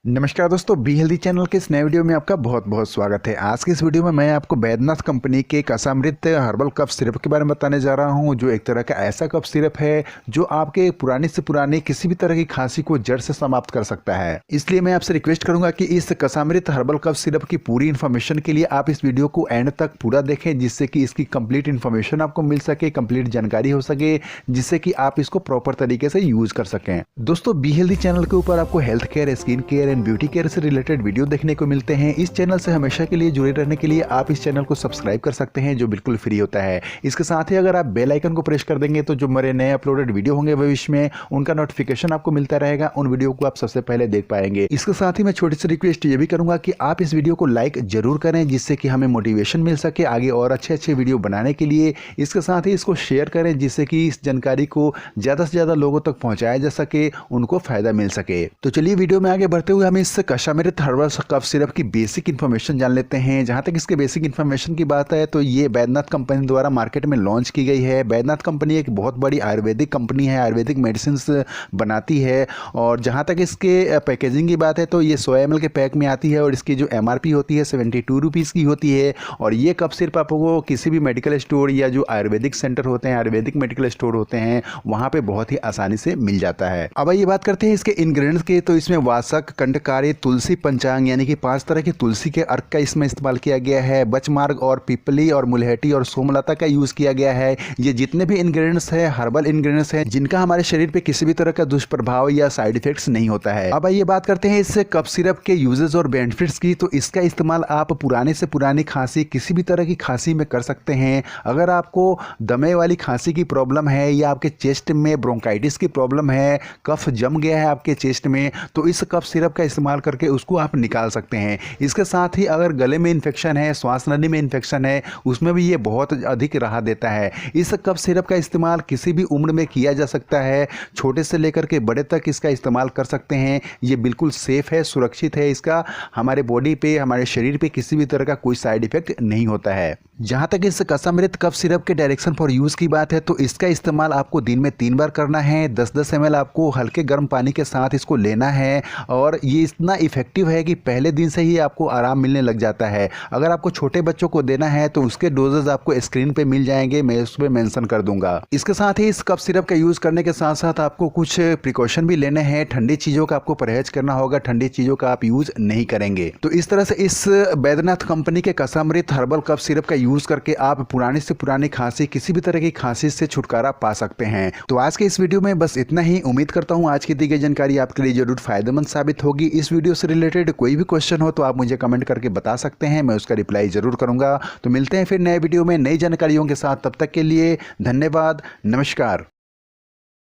नमस्कार दोस्तों, be healthy channel के इस नए वीडियो में आपका बहुत बहुत स्वागत है। आज की इस वीडियो में मैं आपको बैद्यनाथ कंपनी के कसामृत हर्बल कफ सिरप के बारे में बताने जा रहा हूं, जो एक तरह का ऐसा कफ सिरप है जो आपके पुरानी से पुरानी किसी भी तरह की खांसी को जड़ से समाप्त कर सकता है। इसलिए मैं आपसे रिक्वेस्ट करूंगा कि इस कसामृत हर्बल कफ सिरप की पूरी इन्फॉर्मेशन के लिए आप इस वीडियो को एंड तक पूरा देखें, जिससे कि इसकी कंप्लीट इन्फॉर्मेशन आपको मिल सके, कंप्लीट जानकारी हो सके, जिससे कि आप इसको प्रॉपर तरीके से यूज कर सकें। दोस्तों, बी हेल्दी चैनल के ऊपर आपको health care, skin care and beauty care से रिलेटेड वीडियो देखने को मिलते हैं। इस चैनल से हमेशा के लिए जुड़े रहने के लिए आप इस चैनल को सब्सक्राइब कर सकते हैं, जो बिल्कुल फ्री होता है। इसके साथ ही अगर आप बेल आइकन को प्रेस कर देंगे तो जो मेरे नए अपलोडेड वीडियो होंगे भविष्य में, उनका नोटिफिकेशन आपको मिलता रहेगा, उन वीडियो को आप सबसे पहले देख पाएंगे। इसके साथ ही मैं छोटी सी रिक्वेस्ट ये भी करूंगा कि आप इस वीडियो को लाइक जरूर करें, जिससे कि हमें मोटिवेशन मिल सके आगे और अच्छे अच्छे वीडियो बनाने के लिए। इसके साथ ही इसको शेयर करें, जिससे कि इस जानकारी को ज्यादा से ज्यादा लोगों तक पहुंचाया जा सके, उनको फायदा मिल सके। तो चलिए वीडियो में आगे बढ़ते हुए हम इस कसामृत हर्बल कफ सिरप की बेसिक इन्फॉर्मेशन जान लेते हैं। जहां तक इसके बेसिक इन्फॉर्मेशन की बात है तो ये बैद्यनाथ कंपनी द्वारा मार्केट में लॉन्च की गई है। बैद्यनाथ कंपनी एक बहुत बड़ी आयुर्वेदिक कंपनी है, आयुर्वेदिक मेडिसिन बनाती है। और जहां तक इसके पैकेजिंग की बात है तो ये 100 ml के पैक में आती है और इसकी जो MRP होती है 72 रुपीज़ की होती है। और ये कफ सिरप आपको किसी भी मेडिकल स्टोर या जो आयुर्वेदिक सेंटर होते हैं, आयुर्वेदिक मेडिकल स्टोर होते हैं, वहाँ पे बहुत ही आसानी से मिल जाता है। अब ये बात करते हैं इसके इंग्रेडिएंट्स की। तो इसमें वासक, कंडकारी, तुलसी, पंचांग यानी कि 5 तरह की तुलसी के अर्क का इसमें इस्तेमाल किया गया है। बचमार्ग और पिपली और मुलहटी और सोमलता का यूज किया गया है। ये जितने भी इंग्रेडिएंट्स है हर्बल इंग्रेडिएंट्स हैं, जिनका हमारे शरीर पे किसी भी तरह का दुष्प्रभाव या साइड इफेक्ट्स नहीं होता है। अब ये बात करते हैं इस कफ सिरप के यूजेस और बेनिफिट्स की। तो इसका इस्तेमाल आप पुराने से पुरानी खांसी, किसी भी तरह की खांसी में कर सकते हैं। अगर आपको दमे वाली खांसी की प्रॉब्लम है या आपके चेस्ट में ब्रोंकाइटिस की प्रॉब्लम है, कफ जम गया है आपके चेस्ट में, तो इस कफ सिरप का इस्तेमाल करके उसको आप निकाल सकते हैं। इसके साथ ही अगर गले में इन्फेक्शन है, श्वास नली में इन्फेक्शन है, उसमें भी ये बहुत अधिक राहत देता है। इस कफ सिरप का इस्तेमाल किसी भी उम्र में किया जा सकता है, छोटे से लेकर के बड़े तक इसका इस्तेमाल कर सकते हैं। ये बिल्कुल सेफ है, सुरक्षित है। इसका हमारे बॉडी पे, हमारे शरीर पे किसी भी तरह का कोई साइड इफेक्ट नहीं होता है। जहाँ तक इस कसामृत कफ सिरप के डायरेक्शन फॉर यूज़ की बात है तो इसका इस्तेमाल आपको दिन में 3 बार करना है। 10-10 ml आपको हल्के गर्म पानी के साथ इसको लेना है। और ये इतना इफेक्टिव है कि पहले दिन से ही आपको आराम मिलने लग जाता है। अगर आपको छोटे बच्चों को देना है तो उसके डोजेज आपको स्क्रीन पे मिल जाएंगे, मैं उस पर मेंशन कर दूंगा। इसके साथ ही इस कफ सिरप का यूज़ करने के साथ साथ आपको कुछ प्रिकॉशन भी लेने हैं। ठंडी चीज़ों का आपको परहेज करना होगा, ठंडी चीज़ों का आप यूज़ नहीं करेंगे। तो इस तरह से इस बैद्यनाथ कंपनी के कसामृत हर्बल कफ सिरप का यूज़ करके आप पुरानी से पुरानी खांसी, किसी भी तरह की खांसी से छुटकारा पा सकते हैं। तो आज के इस वीडियो में बस इतना ही। उम्मीद करता हूँ आज की दी गई जानकारी आपके लिए जरूर फायदेमंद साबित होगी। इस वीडियो से रिलेटेड कोई भी क्वेश्चन हो तो आप मुझे कमेंट करके बता सकते हैं, मैं उसका रिप्लाई जरूर करूंगा। तो मिलते हैं फिर नए वीडियो में नई जानकारियों के साथ। तब तक के लिए धन्यवाद, नमस्कार।